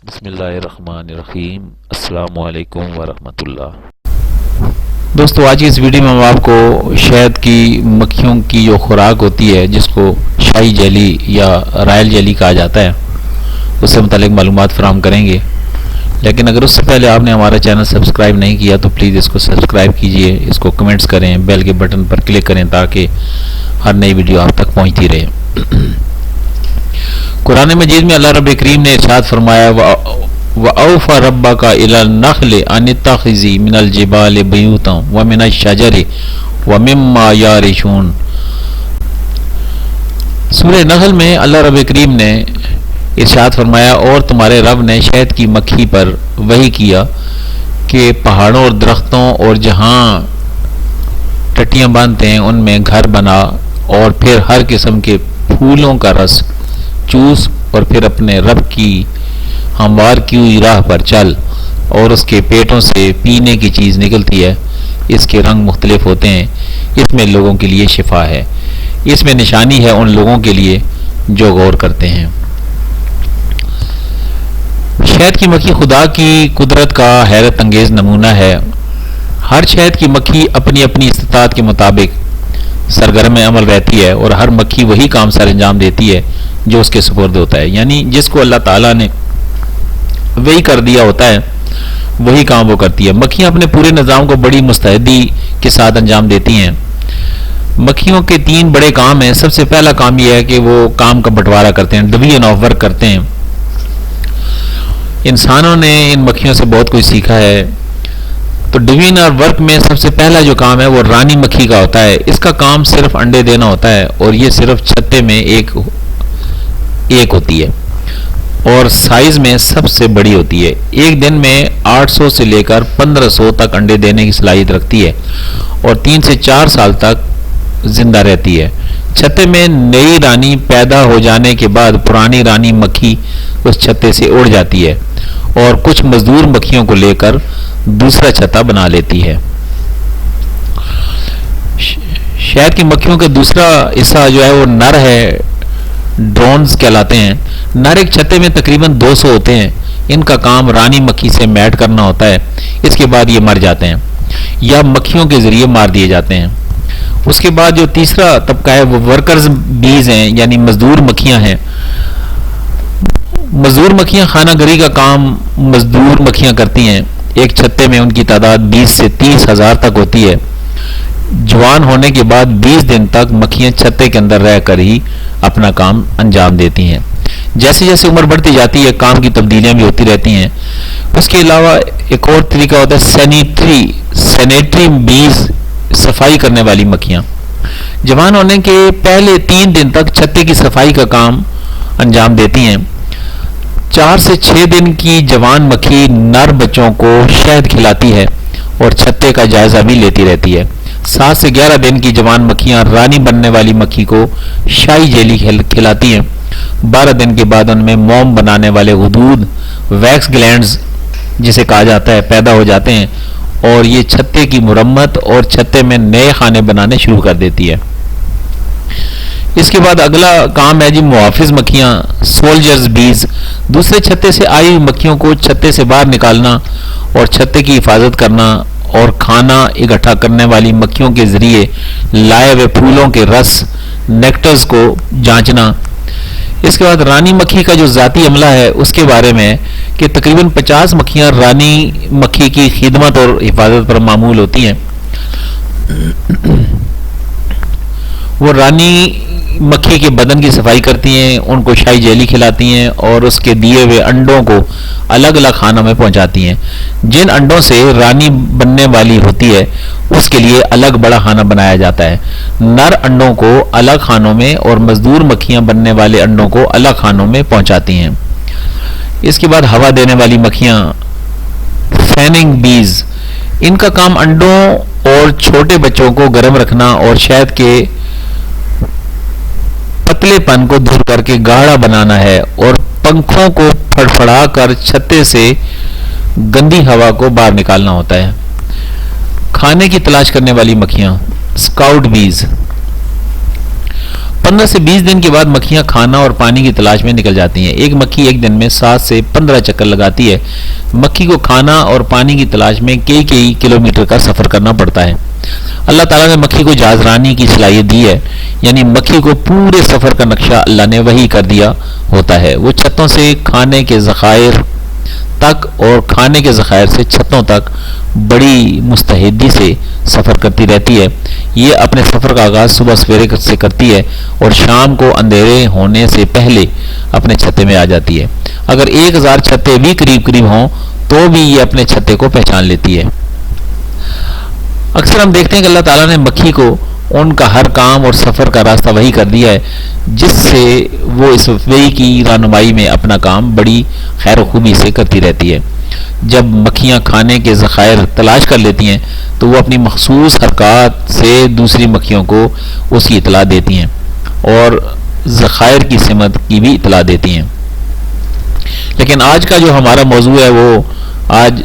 بسم اللہ الرحمن الرحیم۔ السلام علیکم ورحمۃ اللہ۔ دوستو، آج کی اس ویڈیو میں ہم آپ کو شہد کی مکھیوں کی جو خوراک ہوتی ہے، جس کو شاہی جیلی یا رائل جیلی کہا جاتا ہے، اس سے متعلق معلومات فراہم کریں گے۔ لیکن اگر اس سے پہلے آپ نے ہمارا چینل سبسکرائب نہیں کیا تو پلیز اس کو سبسکرائب کیجئے، اس کو کمنٹس کریں، بیل کے بٹن پر کلک کریں تاکہ ہر نئی ویڈیو آپ تک پہنچتی رہے۔ قرآن مجید میں اللہ رب کریم نے ارشاد فرمایا وَأَوْفَى رَبَّكَ إِلَى النَّخْلِ أَنِ اتَّخِذِي مِنَ الْجِبَالِ بُيُوتًا وَمِنَ الشَّجَرِ وَمِمَّا يَعْرِشُونَ۔ سورہ نحل میں اللہ رب کریم نے ارشاد فرمایا، اور تمہارے رب نے شہد کی مکھی پر وحی کیا کہ پہاڑوں اور درختوں اور جہاں ٹٹیاں باندھتے ہیں ان میں گھر بنا، اور پھر ہر قسم کے پھولوں کا رس چوس، اور پھر اپنے رب کی ہموار کی ہوئی راہ پر چل، اور اس کے پیٹوں سے پینے کی چیز نکلتی ہے، اس کے رنگ مختلف ہوتے ہیں، اس میں لوگوں کے لیے شفا ہے، اس میں نشانی ہے ان لوگوں کے لیے جو غور کرتے ہیں۔ شہد کی مکھی خدا کی قدرت کا حیرت انگیز نمونہ ہے۔ ہر شہد کی مکھی اپنی اپنی استطاعت کے مطابق سرگرم عمل رہتی ہے، اور ہر مکھی وہی کام سر انجام دیتی ہے جو اس کے سپرد ہوتا ہے، یعنی جس کو اللہ تعالیٰ نے وہی کر دیا ہوتا ہے وہی کام وہ کرتی ہے۔ مکھیاں اپنے پورے نظام کو بڑی مستعدی کے ساتھ انجام دیتی ہیں۔ مکھیوں کے 3 بڑے کام ہیں۔ سب سے پہلا کام یہ ہے کہ وہ کام کا بٹوارا کرتے ہیں، ڈویژن آف ورک کرتے ہیں۔ انسانوں نے ان مکھیوں سے بہت کچھ سیکھا ہے۔ تو ڈویژن آف ورک میں سب سے پہلا جو کام ہے وہ رانی مکھی کا ہوتا ہے۔ اس کا کام صرف انڈے دینا ہوتا ہے، اور یہ صرف چھتے میں ایک ہوتی ہے، اور سائز میں سب سے بڑی ہوتی ہے۔ ایک دن میں 800 سے لے کر 1500 تک انڈے دینے کی صلاحیت رکھتی ہے، اور 3 سے 4 سال تک زندہ رہتی ہے۔ چھتے میں نئی رانی پیدا ہو جانے کے بعد پرانی رانی مکھی اس چھتے سے اڑ جاتی ہے، اور کچھ مزدور مکھیوں کو لے کر دوسرا چھتا بنا لیتی ہے۔ شہد کی مکھیوں کا دوسرا حصہ جو ہے وہ نر ہے، ڈرونز کہلاتے ہیں۔ نر ایک چھتے میں تقریباً 200 ہوتے ہیں۔ ان کا کام رانی مکھی سے میٹ کرنا ہوتا ہے، اس کے بعد یہ مر جاتے ہیں یا مکھیوں کے ذریعے مار دیے جاتے ہیں۔ اس کے بعد جو تیسرا طبقہ ہے وہ ورکرز بیز ہیں، یعنی مزدور مکھیاں ہیں۔ مزدور مکھیاں خانہ گری کا کام مزدور مکھیاں کرتی ہیں۔ ایک چھتے میں ان کی تعداد 20 سے 30 ہزار تک ہوتی ہے۔ جوان ہونے کے بعد 20 دن تک مکھیاں چھتے کے اندر رہ کر ہی اپنا کام انجام دیتی ہیں۔ جیسے جیسے عمر بڑھتی جاتی ہے کام کی تبدیلیاں بھی ہوتی رہتی ہیں۔ اس کے علاوہ ایک اور طریقہ ہوتا ہے سینیٹری بیز، صفائی کرنے والی مکھیاں۔ جوان ہونے کے پہلے 3 دن تک چھتے کی صفائی کا کام انجام دیتی ہیں۔ 4 سے 6 دن کی جوان مکھی نر بچوں کو شہد کھلاتی ہے اور چھتے کا جائزہ بھی لیتی رہتی ہے۔ 7 سے 11 دن کی جوان مکھیاں رانی بننے والی مکھی کو شاہی جیلی کھلاتی ہیں۔ 12 دن کے بعد ان میں موم بنانے والے غدود، ویکس گلینڈز جسے کہا جاتا ہے، پیدا ہو جاتے ہیں، اور یہ چھتے کی مرمت اور چھتے میں نئے خانے بنانے شروع کر دیتی ہے۔ اس کے بعد اگلا کام ہے محافظ مکھیاں، سولجرز بیز۔ دوسرے چھتے سے آئی ہوئی مکھیوں کو چھتے سے باہر نکالنا اور چھتے کی حفاظت کرنا، اور کھانا اکٹھا کرنے والی مکھیوں کے ذریعے لائے ہوئے پھولوں کے رس نیکٹرز کو جانچنا۔ اس کے بعد رانی مکھی کا جو ذاتی عملہ ہے اس کے بارے میں کہ تقریباً 50 مکھیاں رانی مکھی کی خدمت اور حفاظت پر معمول ہوتی ہیں۔ وہ رانی مکھی کے بدن کی صفائی کرتی ہیں، ان کو شاہی جیلی کھلاتی ہیں، اور اس کے دیے ہوئے انڈوں کو الگ الگ خانوں میں پہنچاتی ہیں۔ جن انڈوں سے رانی بننے والی ہوتی ہے اس کے لیے الگ بڑا خانہ بنایا جاتا ہے۔ نر انڈوں کو الگ خانوں میں اور مزدور مکھیاں بننے والے انڈوں کو الگ خانوں میں پہنچاتی ہیں۔ اس کے بعد ہوا دینے والی مکھیاں، فیننگ بیز، ان کا کام انڈوں اور چھوٹے بچوں کو گرم رکھنا اور شہد کے پتلے پن کو دور کر کے گاڑھا بنانا ہے، اور پنکھوں کو پھڑپھڑا کر چھتے سے گندی ہوا کو باہر نکالنا ہوتا ہے۔ کھانے کی تلاش کرنے والی مکھیاں، سکاؤٹ بیز، 15 سے 20 دن کے بعد مکھیاں کھانا اور پانی کی تلاش میں نکل جاتی ہیں. ایک مکھی ایک دن میں 7 سے 15 چکر لگاتی ہے. مکھی کو کھانا اور پانی کی تلاش میں کئی کلومیٹر کا سفر کرنا پڑتا ہے. اللہ تعالیٰ نے مکھی کو جہاز رانی کی صلاحیت دی ہے، یعنی مکھی کو پورے سفر کا نقشہ اللہ نے وحی کر دیا ہوتا ہے. وہ چھتوں سے کھانے کے ذخائر تک اور کھانے کے ذخائر سے چھتوں تک بڑی مستعدی سے سفر کرتی رہتی ہے. یہ اپنے سفر کا آغاز صبح سویرے سے کرتی ہے اور شام کو اندھیرے ہونے سے پہلے اپنے چھتے میں آ جاتی ہے. اگر 1000 چھتے بھی قریب ہوں تو بھی یہ اپنے چھتے کو پہچان لیتی ہے. اکثر ہم دیکھتے ہیں کہ اللہ تعالیٰ نے مکھی کو ان کا ہر کام اور سفر کا راستہ وحی کر دیا ہے، جس سے وہ اس وحی کی رہنمائی میں اپنا کام بڑی خیر و خوبی سے کرتی رہتی ہے. جب مکھیاں کھانے کے ذخائر تلاش کر لیتی ہیں تو وہ اپنی مخصوص حرکات سے دوسری مکھیوں کو اس کی اطلاع دیتی ہیں اور ذخائر کی سمت کی بھی اطلاع دیتی ہیں. لیکن آج کا جو ہمارا موضوع ہے وہ آج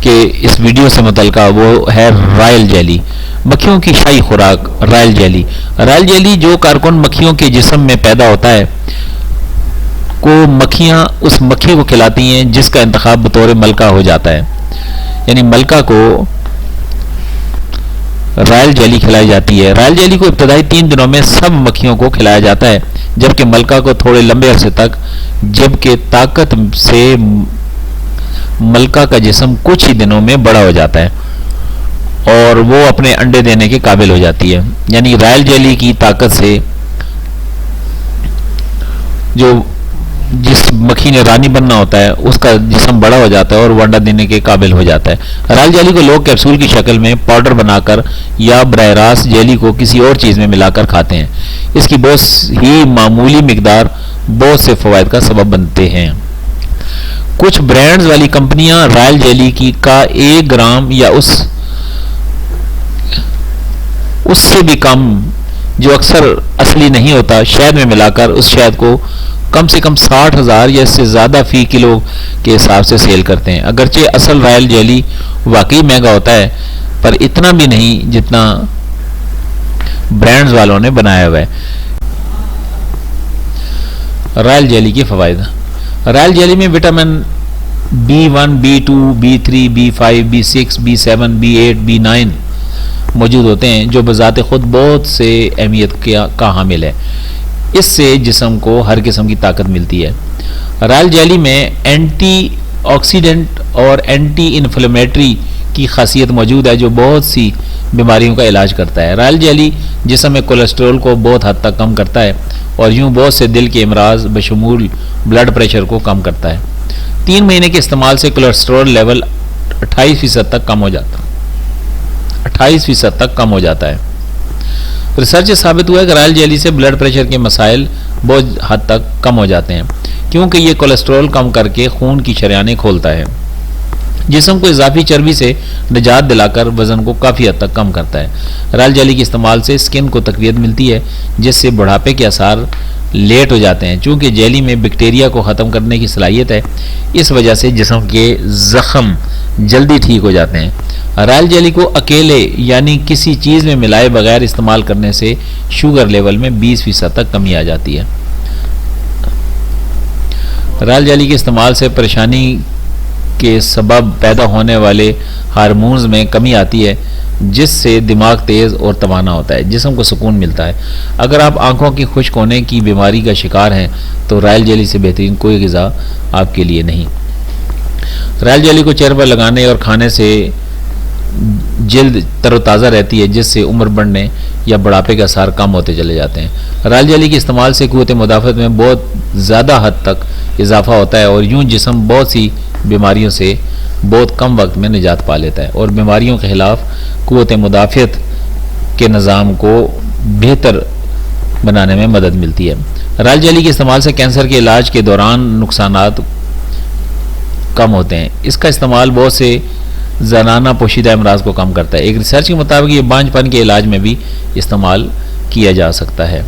کہ اس ویڈیو سے متعلقہ وہ ہے رائل جیلی، مکھیوں کی شاہی خوراک رائل جیلی. رائل جیلی جو کارکن مکھیوں کے جسم میں پیدا ہوتا ہے کو مکھیاں اس مکھی کو کھلاتی ہیں جس کا انتخاب بطور ملکہ ہو جاتا ہے. یعنی ملکہ کو رائل جیلی کھلائی جاتی ہے. رائل جیلی کو ابتدائی 3 دنوں میں سب مکھیوں کو کھلایا جاتا ہے، جبکہ ملکہ کو تھوڑے لمبے عرصے تک، جبکہ طاقت سے ملکہ کا جسم کچھ ہی دنوں میں بڑا ہو جاتا ہے اور وہ اپنے انڈے دینے کے قابل ہو جاتی ہے. یعنی رائل جیلی کی طاقت سے جو جس مکھی نے رانی بننا ہوتا ہے اس کا جسم بڑا ہو جاتا ہے اور وہ انڈا دینے کے قابل ہو جاتا ہے. رائل جیلی کو لوگ کیپسول کی شکل میں پاؤڈر بنا کر یا براہ راست جیلی کو کسی اور چیز میں ملا کر کھاتے ہیں. اس کی بہت ہی معمولی مقدار بہت سے فوائد کا سبب بنتے ہیں. کچھ برانڈز والی کمپنیاں رائل جیلی کی کا 1 گرام یا اس سے بھی کم، جو اکثر اصلی نہیں ہوتا، شہد میں ملا کر اس شہد کو کم سے کم 60,000 یا اس سے زیادہ فی کلو کے حساب سے سیل کرتے ہیں. اگرچہ اصل رائل جیلی واقعی مہنگا ہوتا ہے، پر اتنا بھی نہیں جتنا برانڈز والوں نے بنایا ہوا ہے. رائل جیلی کے فوائد. رائل جیلی میں vitamin B1, B2, B3, B5, B6, B7, B8, B9 موجود ہوتے ہیں جو بذات خود بہت سے اہمیت کا حامل ہے. اس سے جسم کو ہر قسم کی طاقت ملتی ہے. رائل جیلی میں اینٹی آکسیڈنٹ اور اینٹی انفلیمیٹری کی خاصیت موجود ہے جو بہت سی بیماریوں کا علاج کرتا ہے. رائل جیلی جسم میں کولیسٹرول کو بہت حد تک کم کرتا ہے اور یوں بہت سے دل کے امراض بشمول بلڈ پریشر کو کم کرتا ہے. 3 مہینے کے استعمال سے کولیسٹرول لیول 28% تک کم ہو جاتا ہے. 28% تک کم ہو جاتا ہے. ریسرچ سے ثابت ہوا ہے کہ رائل جیلی سے بلڈ پریشر کے مسائل بہت حد تک کم ہو جاتے ہیں کیونکہ یہ کولیسٹرول کم کر کے خون کی شریانیں کھولتا ہے. جسم کو اضافی چربی سے نجات دلا کر وزن کو کافی حد تک کم کرتا ہے. رائل جیلی کے استعمال سے سکن کو تقویت ملتی ہے جس سے بڑھاپے کے آثار لیٹ ہو جاتے ہیں. چونکہ جیلی میں بیکٹیریا کو ختم کرنے کی صلاحیت ہے، اس وجہ سے جسم کے زخم جلدی ٹھیک ہو جاتے ہیں. رائل جیلی کو اکیلے یعنی کسی چیز میں ملائے بغیر استعمال کرنے سے شوگر لیول میں 20% تک کمی آ جاتی ہے. رائل جیلی کے استعمال سے پریشانی کے سبب پیدا ہونے والے ہارمونز میں کمی آتی ہے جس سے دماغ تیز اور توانا ہوتا ہے، جسم کو سکون ملتا ہے. اگر آپ آنکھوں کی خشک ہونے کی بیماری کا شکار ہیں تو رائل جیلی سے بہترین کوئی غذا آپ کے لیے نہیں. رائل جیلی کو چہرے پر لگانے اور کھانے سے جلد تر و تازہ رہتی ہے جس سے عمر بڑھنے یا بڑھاپے کے اثار کم ہوتے چلے جاتے ہیں. رائل جیلی کے استعمال سے قوت مدافعت میں بہت زیادہ حد تک اضافہ ہوتا ہے اور یوں جسم بہت سی بیماریوں سے بہت کم وقت میں نجات پا لیتا ہے اور بیماریوں کے خلاف قوت مدافعت کے نظام کو بہتر بنانے میں مدد ملتی ہے. رائل جیلی کے استعمال سے کینسر کے علاج کے دوران نقصانات کم ہوتے ہیں. اس کا استعمال بہت سے زنانہ پوشیدہ امراض کو کم کرتا ہے. ایک ریسرچ کے مطابق یہ بانجھ پن کے علاج میں بھی استعمال کیا جا سکتا ہے.